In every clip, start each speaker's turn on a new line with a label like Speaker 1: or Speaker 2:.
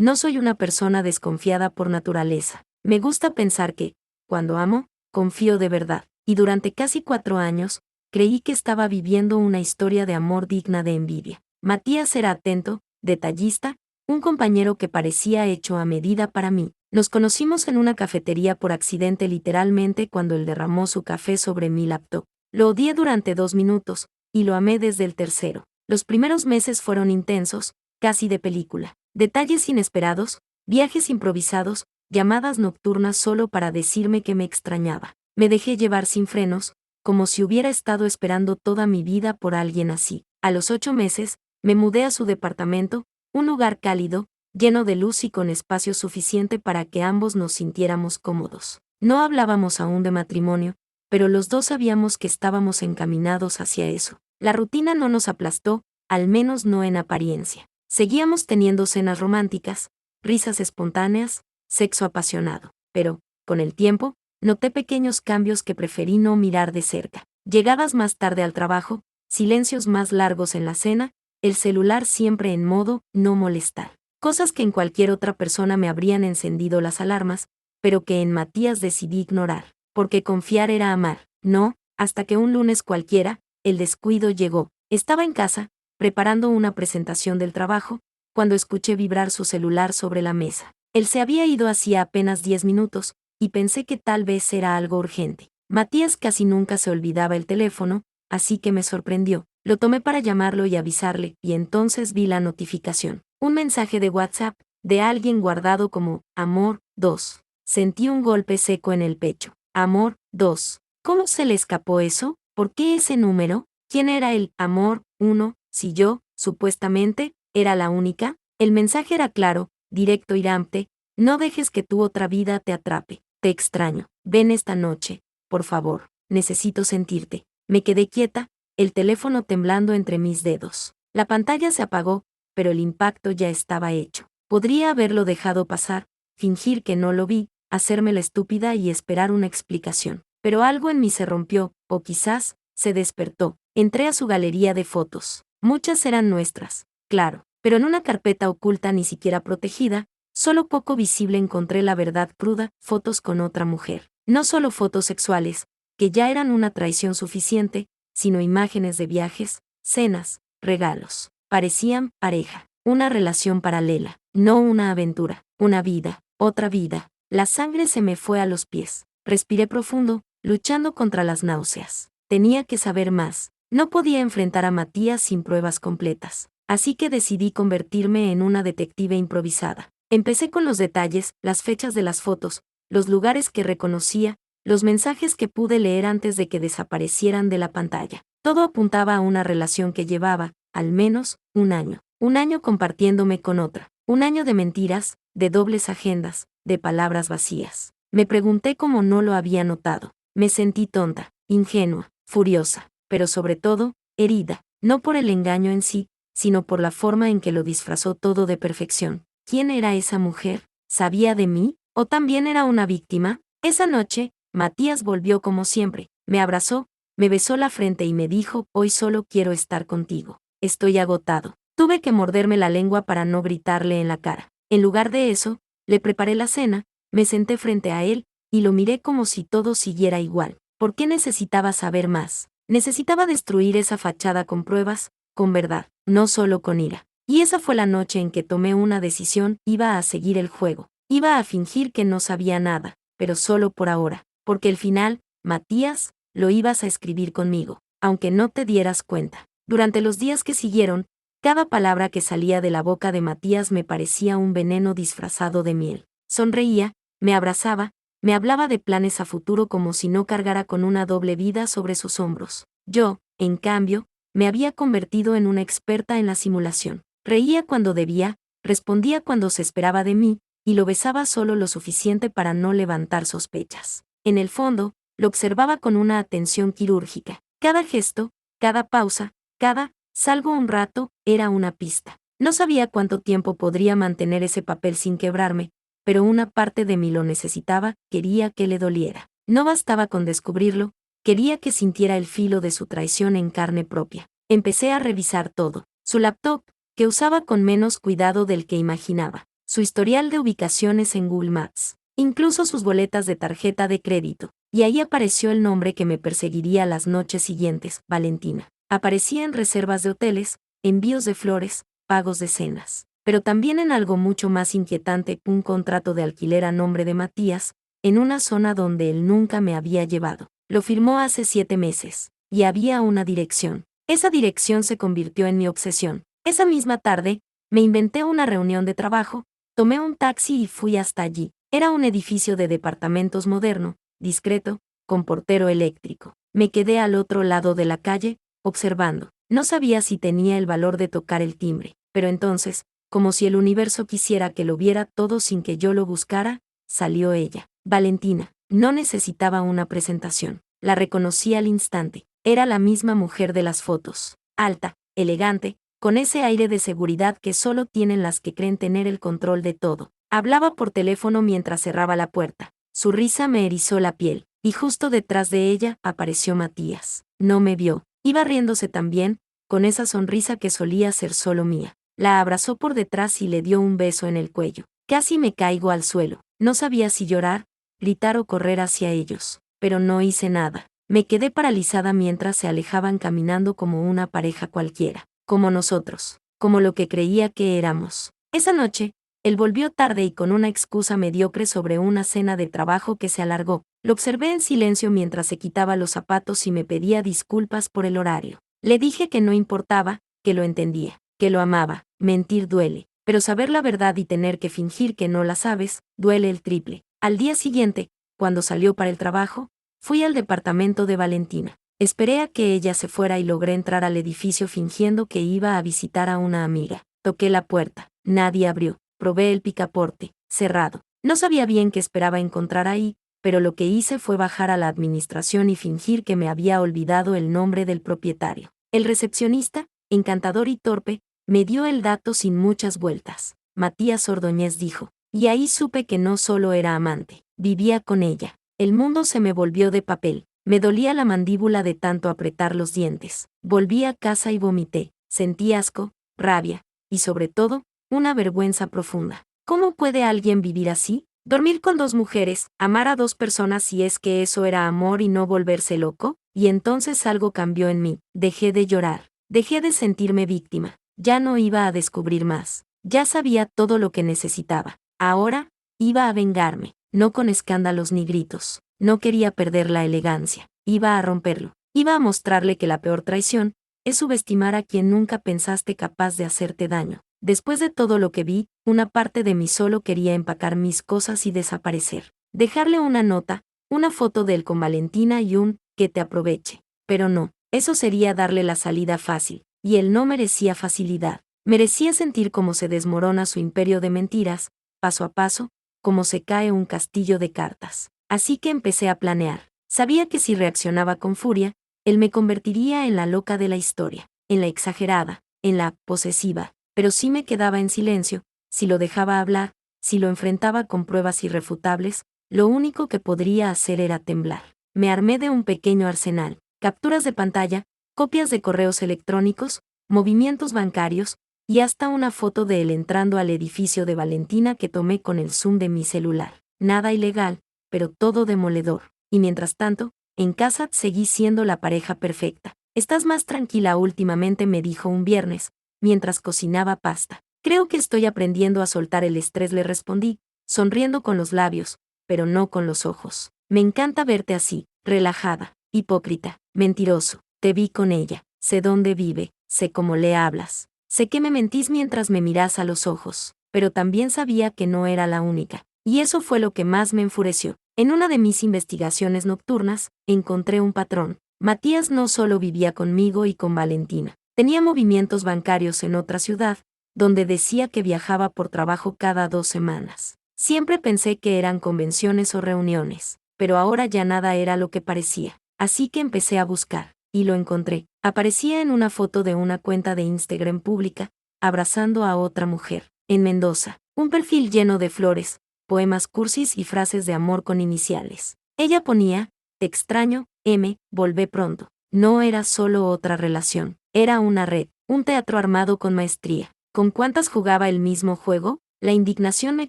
Speaker 1: No soy una persona desconfiada por naturaleza. Me gusta pensar que, cuando amo, confío de verdad. Y durante casi 4 años, creí que estaba viviendo una historia de amor digna de envidia. Matías era atento, detallista, un compañero que parecía hecho a medida para mí. Nos conocimos en una cafetería por accidente literalmente cuando él derramó su café sobre mi laptop. Lo odié durante 2 minutos, y lo amé desde el tercero. Los primeros meses fueron intensos, casi de película. Detalles inesperados, viajes improvisados, llamadas nocturnas solo para decirme que me extrañaba. Me dejé llevar sin frenos, como si hubiera estado esperando toda mi vida por alguien así. A los 8 meses, me mudé a su departamento, un lugar cálido, lleno de luz y con espacio suficiente para que ambos nos sintiéramos cómodos. No hablábamos aún de matrimonio, pero los dos sabíamos que estábamos encaminados hacia eso. La rutina no nos aplastó, al menos no en apariencia. Seguíamos teniendo cenas románticas, risas espontáneas, sexo apasionado. Pero, con el tiempo, noté pequeños cambios que preferí no mirar de cerca. Llegadas más tarde al trabajo, silencios más largos en la cena, el celular siempre en modo no molestar. Cosas que en cualquier otra persona me habrían encendido las alarmas, pero que en Matías decidí ignorar. Porque confiar era amar. No, hasta que un lunes cualquiera, el descuido llegó. Estaba en casa, preparando una presentación del trabajo, cuando escuché vibrar su celular sobre la mesa. Él se había ido hacía apenas 10 minutos, y pensé que tal vez era algo urgente. Matías casi nunca se olvidaba el teléfono, así que me sorprendió. Lo tomé para llamarlo y avisarle, y entonces vi la notificación. Un mensaje de WhatsApp, de alguien guardado como Amor 2. Sentí un golpe seco en el pecho. Amor 2. ¿Cómo se le escapó eso? ¿Por qué ese número? ¿Quién era el Amor 1? Si yo, supuestamente, era la única. El mensaje era claro, directo y rampe. No dejes que tu otra vida te atrape. Te extraño. Ven esta noche, por favor. Necesito sentirte. Me quedé quieta, el teléfono temblando entre mis dedos. La pantalla se apagó, pero el impacto ya estaba hecho. Podría haberlo dejado pasar, fingir que no lo vi, hacerme la estúpida y esperar una explicación. Pero algo en mí se rompió, o quizás, se despertó. Entré a su galería de fotos. Muchas eran nuestras, claro, pero en una carpeta oculta ni siquiera protegida, solo poco visible encontré la verdad cruda, fotos con otra mujer. No solo fotos sexuales, que ya eran una traición suficiente, sino imágenes de viajes, cenas, regalos. Parecían pareja, una relación paralela, no una aventura, una vida, otra vida. La sangre se me fue a los pies. Respiré profundo, luchando contra las náuseas. Tenía que saber más. No podía enfrentar a Matías sin pruebas completas. Así que decidí convertirme en una detective improvisada. Empecé con los detalles, las fechas de las fotos, los lugares que reconocía, los mensajes que pude leer antes de que desaparecieran de la pantalla. Todo apuntaba a una relación que llevaba, al menos, un año. Un año compartiéndome con otra. Un año de mentiras, de dobles agendas, de palabras vacías. Me pregunté cómo no lo había notado. Me sentí tonta, ingenua, furiosa, pero sobre todo, herida, no por el engaño en sí, sino por la forma en que lo disfrazó todo de perfección. ¿Quién era esa mujer? ¿Sabía de mí? ¿O también era una víctima? Esa noche, Matías volvió como siempre, me abrazó, me besó la frente y me dijo, hoy solo quiero estar contigo. Estoy agotado. Tuve que morderme la lengua para no gritarle en la cara. En lugar de eso, le preparé la cena, me senté frente a él, y lo miré como si todo siguiera igual. ¿Por qué necesitaba saber más? Necesitaba destruir esa fachada con pruebas, con verdad, no solo con ira. Y esa fue la noche en que tomé una decisión, iba a seguir el juego. Iba a fingir que no sabía nada, pero solo por ahora. Porque el final, Matías, lo ibas a escribir conmigo, aunque no te dieras cuenta. Durante los días que siguieron, cada palabra que salía de la boca de Matías me parecía un veneno disfrazado de miel. Sonreía, me abrazaba, me hablaba de planes a futuro como si no cargara con una doble vida sobre sus hombros. Yo, en cambio, me había convertido en una experta en la simulación. Reía cuando debía, respondía cuando se esperaba de mí, y lo besaba solo lo suficiente para no levantar sospechas. En el fondo, lo observaba con una atención quirúrgica. Cada gesto, cada pausa, cada salgo un rato, era una pista. No sabía cuánto tiempo podría mantener ese papel sin quebrarme, pero una parte de mí lo necesitaba, quería que le doliera. No bastaba con descubrirlo, quería que sintiera el filo de su traición en carne propia. Empecé a revisar todo. Su laptop, que usaba con menos cuidado del que imaginaba. su historial de ubicaciones en Google Maps, incluso sus boletas de tarjeta de crédito. Y ahí apareció el nombre que me perseguiría las noches siguientes, Valentina. Aparecía en reservas de hoteles, envíos de flores, pagos de cenas. Pero también en algo mucho más inquietante, un contrato de alquiler a nombre de Matías, en una zona donde él nunca me había llevado. Lo firmó hace 7 meses, y había una dirección. Esa dirección se convirtió en mi obsesión. Esa misma tarde, me inventé una reunión de trabajo, tomé un taxi y fui hasta allí. Era un edificio de departamentos moderno, discreto, con portero eléctrico. Me quedé al otro lado de la calle, observando. No sabía si tenía el valor de tocar el timbre, pero entonces, como si el universo quisiera que lo viera todo sin que yo lo buscara, salió ella. Valentina. No necesitaba una presentación. La reconocí al instante. Era la misma mujer de las fotos. Alta, elegante, con ese aire de seguridad que solo tienen las que creen tener el control de todo. Hablaba por teléfono mientras cerraba la puerta. Su risa me erizó la piel, y justo detrás de ella apareció Matías. No me vio. Iba riéndose también, con esa sonrisa que solía ser solo mía. La abrazó por detrás y le dio un beso en el cuello. Casi me caigo al suelo. No sabía si llorar, gritar o correr hacia ellos. Pero no hice nada. Me quedé paralizada mientras se alejaban caminando como una pareja cualquiera. Como nosotros. Como lo que creía que éramos. Esa noche, él volvió tarde y con una excusa mediocre sobre una cena de trabajo que se alargó. Lo observé en silencio mientras se quitaba los zapatos y me pedía disculpas por el horario. Le dije que no importaba, que lo entendía, que lo amaba. Mentir duele, pero saber la verdad y tener que fingir que no la sabes, duele el triple. Al día siguiente, cuando salió para el trabajo, fui al departamento de Valentina. Esperé a que ella se fuera y logré entrar al edificio fingiendo que iba a visitar a una amiga. Toqué la puerta. Nadie abrió. Probé el picaporte. Cerrado. No sabía bien qué esperaba encontrar ahí, pero lo que hice fue bajar a la administración y fingir que me había olvidado el nombre del propietario. El recepcionista, encantador y torpe, me dio el dato sin muchas vueltas. Matías Ordóñez dijo. Y ahí supe que no solo era amante, vivía con ella. El mundo se me volvió de papel. Me dolía la mandíbula de tanto apretar los dientes. Volví a casa y vomité. Sentí asco, rabia, y sobre todo, una vergüenza profunda. ¿Cómo puede alguien vivir así? Dormir con 2 mujeres, amar a 2 personas si es que eso era amor y no volverse loco. Y entonces algo cambió en mí. Dejé de llorar. Dejé de sentirme víctima. Ya no iba a descubrir más. Ya sabía todo lo que necesitaba. Ahora, iba a vengarme. No con escándalos ni gritos. No quería perder la elegancia. Iba a romperlo. Iba a mostrarle que la peor traición es subestimar a quien nunca pensaste capaz de hacerte daño. Después de todo lo que vi, una parte de mí solo quería empacar mis cosas y desaparecer. Dejarle una nota, una foto de él con Valentina y un que te aproveche. Pero no, eso sería darle la salida fácil, y él no merecía facilidad. Merecía sentir cómo se desmorona su imperio de mentiras, paso a paso, como se cae un castillo de cartas. Así que empecé a planear. Sabía que si reaccionaba con furia, él me convertiría en la loca de la historia, en la exagerada, en la posesiva. Pero si me quedaba en silencio, si lo dejaba hablar, si lo enfrentaba con pruebas irrefutables, lo único que podría hacer era temblar. Me armé de un pequeño arsenal, capturas de pantalla, copias de correos electrónicos, movimientos bancarios, y hasta una foto de él entrando al edificio de Valentina que tomé con el zoom de mi celular. Nada ilegal, pero todo demoledor. Y mientras tanto, en casa seguí siendo la pareja perfecta. Estás más tranquila últimamente, me dijo un viernes, mientras cocinaba pasta. Creo que estoy aprendiendo a soltar el estrés, le respondí, sonriendo con los labios, pero no con los ojos. Me encanta verte así, relajada, hipócrita, mentiroso. Te vi con ella, sé dónde vive, sé cómo le hablas. Sé que me mentís mientras me mirás a los ojos, pero también sabía que no era la única. Y eso fue lo que más me enfureció. En una de mis investigaciones nocturnas, encontré un patrón. Matías no solo vivía conmigo y con Valentina. Tenía movimientos bancarios en otra ciudad, donde decía que viajaba por trabajo cada 2 semanas. Siempre pensé que eran convenciones o reuniones, pero ahora ya nada era lo que parecía. Así que empecé a buscar, y lo encontré. Aparecía en una foto de una cuenta de Instagram pública, abrazando a otra mujer, en Mendoza. Un perfil lleno de flores, poemas cursis y frases de amor con iniciales. Ella ponía, te extraño, M, volvé pronto. No era solo otra relación, era una red, un teatro armado con maestría. ¿Con cuántas jugaba el mismo juego? La indignación me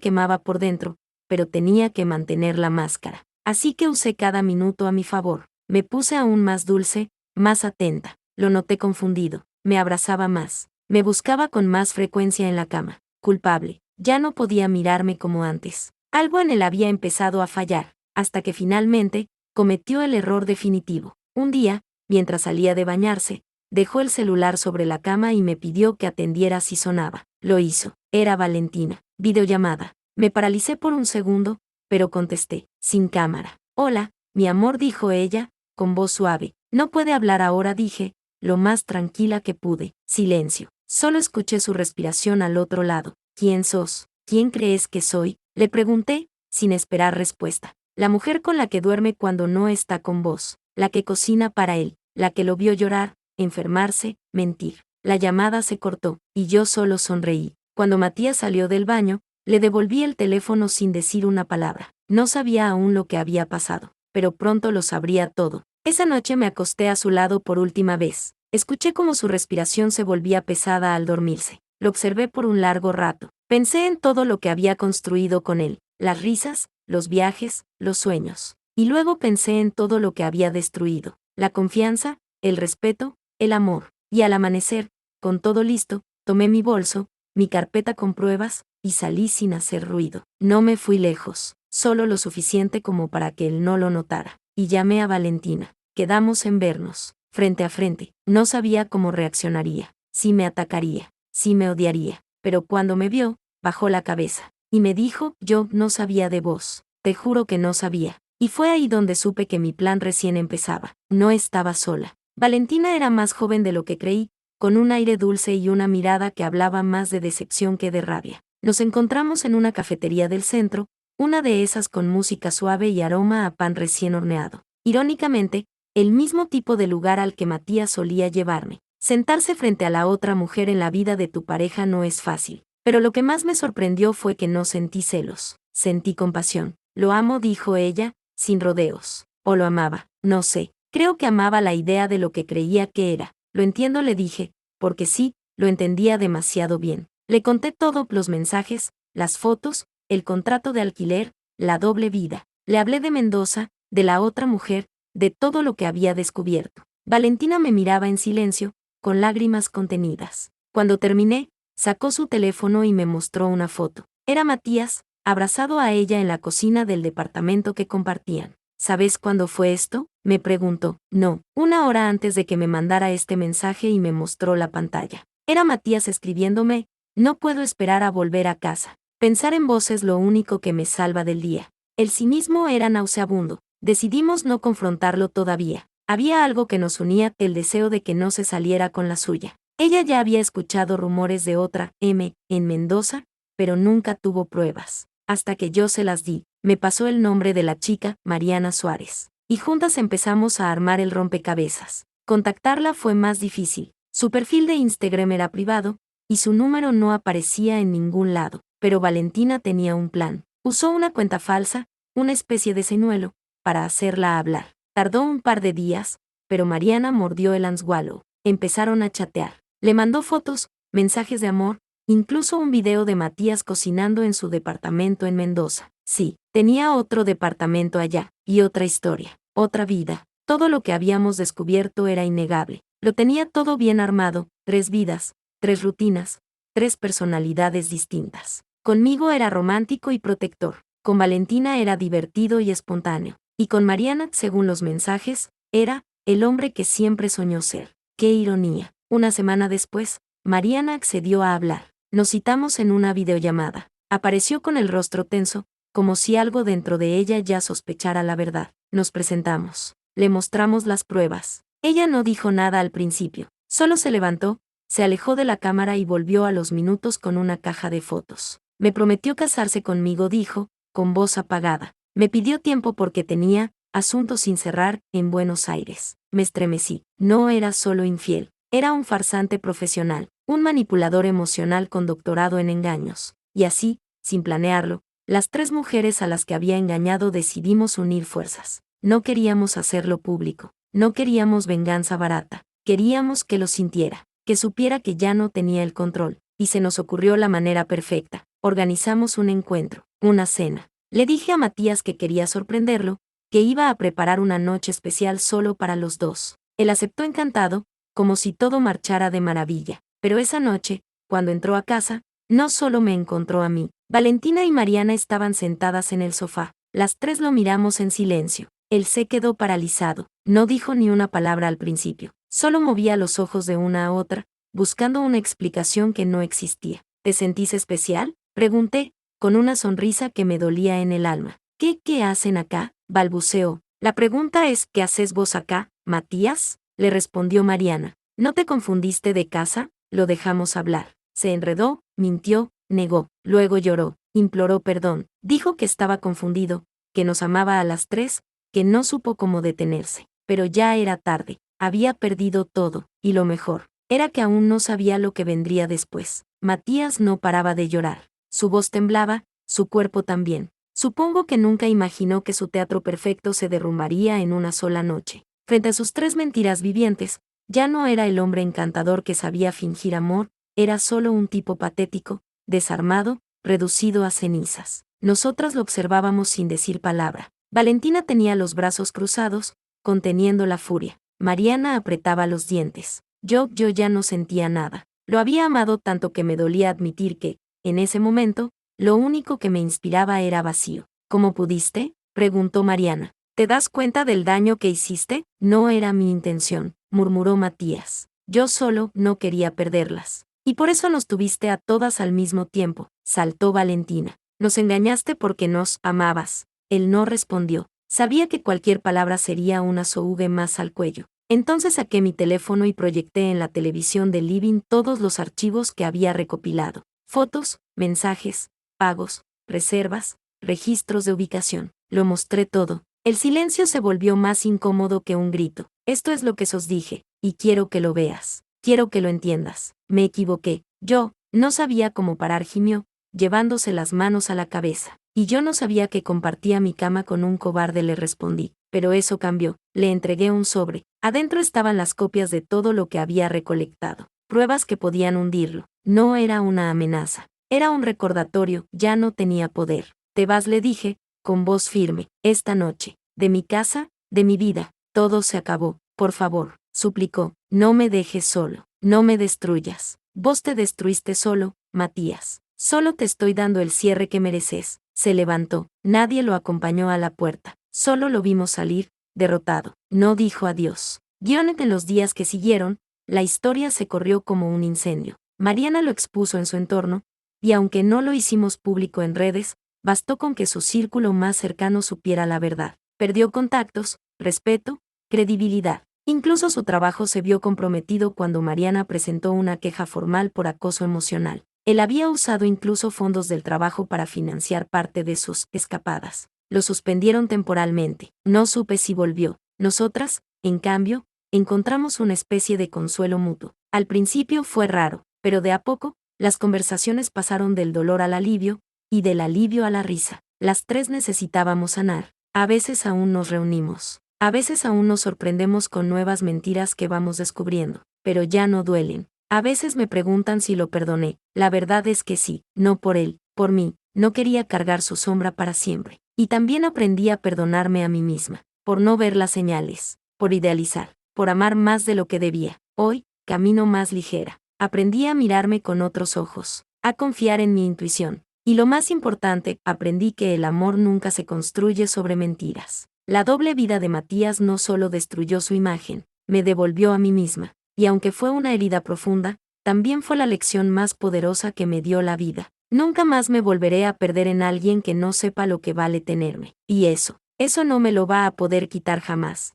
Speaker 1: quemaba por dentro, pero tenía que mantener la máscara. Así que usé cada minuto a mi favor. Me puse aún más dulce, más atenta. Lo noté confundido. Me abrazaba más. Me buscaba con más frecuencia en la cama. Culpable. Ya no podía mirarme como antes. Algo en él había empezado a fallar, hasta que finalmente cometió el error definitivo. Un día, mientras salía de bañarse, dejó el celular sobre la cama y me pidió que atendiera si sonaba. Lo hizo. Era Valentina. Videollamada. Me paralicé por un segundo, pero contesté, sin cámara. Hola, mi amor, dijo ella, con voz suave. No puede hablar ahora, dije, lo más tranquila que pude. Silencio. Solo escuché su respiración al otro lado. ¿Quién sos? ¿Quién crees que soy? Le pregunté, sin esperar respuesta. La mujer con la que duerme cuando no está con vos, la que cocina para él, la que lo vio llorar, enfermarse, mentir. La llamada se cortó, y yo solo sonreí. Cuando Matías salió del baño, le devolví el teléfono sin decir una palabra. No sabía aún lo que había pasado, pero pronto lo sabría todo. Esa noche me acosté a su lado por última vez. Escuché cómo su respiración se volvía pesada al dormirse. Lo observé por un largo rato. Pensé en todo lo que había construido con él, las risas, los viajes, los sueños. Y luego pensé en todo lo que había destruido, la confianza, el respeto, el amor. Y al amanecer, con todo listo, tomé mi bolso, mi carpeta con pruebas, y salí sin hacer ruido. No me fui lejos, solo lo suficiente como para que él no lo notara. Y llamé a Valentina. Quedamos en vernos, frente a frente. No sabía cómo reaccionaría, si me atacaría, si me odiaría. Pero cuando me vio, bajó la cabeza, y me dijo, yo no sabía de vos. Te juro que no sabía. Y fue ahí donde supe que mi plan recién empezaba. No estaba sola. Valentina era más joven de lo que creí, con un aire dulce y una mirada que hablaba más de decepción que de rabia. Nos encontramos en una cafetería del centro, una de esas con música suave y aroma a pan recién horneado. Irónicamente, el mismo tipo de lugar al que Matías solía llevarme. Sentarse frente a la otra mujer en la vida de tu pareja no es fácil. Pero lo que más me sorprendió fue que no sentí celos. Sentí compasión. Lo amo, dijo ella, sin rodeos. O lo amaba, no sé. Creo que amaba la idea de lo que creía que era. Lo entiendo, le dije, porque sí, lo entendía demasiado bien. Le conté todo, los mensajes, las fotos, el contrato de alquiler, la doble vida. Le hablé de Mendoza, de la otra mujer, de todo lo que había descubierto. Valentina me miraba en silencio, con lágrimas contenidas. Cuando terminé, sacó su teléfono y me mostró una foto. Era Matías, abrazado a ella en la cocina del departamento que compartían. ¿Sabes cuándo fue esto?, me preguntó. No, 1 hora antes de que me mandara este mensaje, y me mostró la pantalla. Era Matías escribiéndome, no puedo esperar a volver a casa. Pensar en vos es lo único que me salva del día. El cinismo era nauseabundo. Decidimos no confrontarlo todavía. Había algo que nos unía, el deseo de que no se saliera con la suya. Ella ya había escuchado rumores de otra M en Mendoza, pero nunca tuvo pruebas. Hasta que yo se las di. Me pasó el nombre de la chica, Mariana Suárez. Y juntas empezamos a armar el rompecabezas. Contactarla fue más difícil. Su perfil de Instagram era privado, y su número no aparecía en ningún lado. Pero Valentina tenía un plan. Usó una cuenta falsa, una especie de señuelo, para hacerla hablar. Tardó un par de días, pero Mariana mordió el anzuelo. Empezaron a chatear. Le mandó fotos, mensajes de amor, incluso un video de Matías cocinando en su departamento en Mendoza. Sí, tenía otro departamento allá, y otra historia, otra vida. Todo lo que habíamos descubierto era innegable. Lo tenía todo bien armado, 3 vidas, 3 rutinas, 3 personalidades distintas. Conmigo era romántico y protector. Con Valentina era divertido y espontáneo. Y con Mariana, según los mensajes, era el hombre que siempre soñó ser. ¡Qué ironía! 1 semana después, Mariana accedió a hablar. Nos citamos en una videollamada. Apareció con el rostro tenso, como si algo dentro de ella ya sospechara la verdad. Nos presentamos. Le mostramos las pruebas. Ella no dijo nada al principio. Solo se levantó, se alejó de la cámara y volvió a los minutos con una caja de fotos. Me prometió casarse conmigo, dijo, con voz apagada. Me pidió tiempo porque tenía asuntos sin cerrar en Buenos Aires. Me estremecí. No era solo infiel. Era un farsante profesional, un manipulador emocional con doctorado en engaños. Y así, sin planearlo, las 3 mujeres a las que había engañado decidimos unir fuerzas. No queríamos hacerlo público. No queríamos venganza barata. Queríamos que lo sintiera, que supiera que ya no tenía el control. y se nos ocurrió la manera perfecta. Organizamos un encuentro, una cena. Le dije a Matías que quería sorprenderlo, que iba a preparar una noche especial solo para los dos. Él aceptó encantado, como si todo marchara de maravilla. Pero esa noche, cuando entró a casa, no solo me encontró a mí. Valentina y Mariana estaban sentadas en el sofá. Las tres lo miramos en silencio. Él se quedó paralizado. No dijo ni una palabra al principio. Solo movía los ojos de una a otra, buscando una explicación que no existía. ¿Te sentís especial?, pregunté, con una sonrisa que me dolía en el alma. ¿Qué hacen acá?, balbuceó. La pregunta es, ¿qué haces vos acá, Matías?, le respondió Mariana. ¿No te confundiste de casa? Lo dejamos hablar. Se enredó, mintió, negó, luego lloró, imploró perdón, dijo que estaba confundido, que nos amaba a las tres, que no supo cómo detenerse. Pero ya era tarde, había perdido todo, y lo mejor, era que aún no sabía lo que vendría después. Matías no paraba de llorar. Su voz temblaba, su cuerpo también. Supongo que nunca imaginó que su teatro perfecto se derrumbaría en una sola noche. Frente a sus tres mentiras vivientes, ya no era el hombre encantador que sabía fingir amor, era solo un tipo patético, desarmado, reducido a cenizas. Nosotras lo observábamos sin decir palabra. Valentina tenía los brazos cruzados, conteniendo la furia. Mariana apretaba los dientes. Yo ya no sentía nada. Lo había amado tanto que me dolía admitir que, en ese momento, lo único que me inspiraba era vacío. ¿Cómo pudiste?, preguntó Mariana. ¿Te das cuenta del daño que hiciste? No era mi intención, murmuró Matías. Yo solo no quería perderlas. Y por eso nos tuviste a todas al mismo tiempo, saltó Valentina. Nos engañaste porque nos amabas. Él no respondió. Sabía que cualquier palabra sería una sohugue más al cuello. Entonces saqué mi teléfono y proyecté en la televisión del living todos los archivos que había recopilado. Fotos, mensajes, pagos, reservas, registros de ubicación. Lo mostré todo. El silencio se volvió más incómodo que un grito. Esto es lo que os dije, y quiero que lo veas. Quiero que lo entiendas. Me equivoqué. Yo no sabía cómo parar, gimió, llevándose las manos a la cabeza. Y yo no sabía que compartía mi cama con un cobarde, le respondí. Pero eso cambió. Le entregué un sobre. Adentro estaban las copias de todo lo que había recolectado. Pruebas que podían hundirlo. No era una amenaza. Era un recordatorio. Ya no tenía poder. Te vas, le dije, con voz firme. Esta noche. De mi casa, de mi vida. Todo se acabó. Por favor, suplicó. No me dejes solo. No me destruyas. Vos te destruiste solo, Matías. Solo te estoy dando el cierre que mereces. Se levantó. Nadie lo acompañó a la puerta. Solo lo vimos salir, derrotado. No dijo adiós. En los días que siguieron, la historia se corrió como un incendio. Mariana lo expuso en su entorno, y aunque no lo hicimos público en redes, bastó con que su círculo más cercano supiera la verdad. Perdió contactos, respeto, credibilidad. Incluso su trabajo se vio comprometido cuando Mariana presentó una queja formal por acoso emocional. Él había usado incluso fondos del trabajo para financiar parte de sus escapadas. Lo suspendieron temporalmente. No supe si volvió. Nosotras, en cambio, encontramos una especie de consuelo mutuo. Al principio fue raro, pero de a poco, las conversaciones pasaron del dolor al alivio, y del alivio a la risa. Las tres necesitábamos sanar. A veces aún nos reunimos. A veces aún nos sorprendemos con nuevas mentiras que vamos descubriendo, pero ya no duelen. A veces me preguntan si lo perdoné. La verdad es que sí, no por él, por mí. No quería cargar su sombra para siempre. Y también aprendí a perdonarme a mí misma, por no ver las señales, por idealizar, por amar más de lo que debía. Hoy, camino más ligera. Aprendí a mirarme con otros ojos, a confiar en mi intuición. Y lo más importante, aprendí que el amor nunca se construye sobre mentiras. La doble vida de Matías no solo destruyó su imagen, me devolvió a mí misma. Y aunque fue una herida profunda, también fue la lección más poderosa que me dio la vida. Nunca más me volveré a perder en alguien que no sepa lo que vale tenerme. Y eso no me lo va a poder quitar jamás.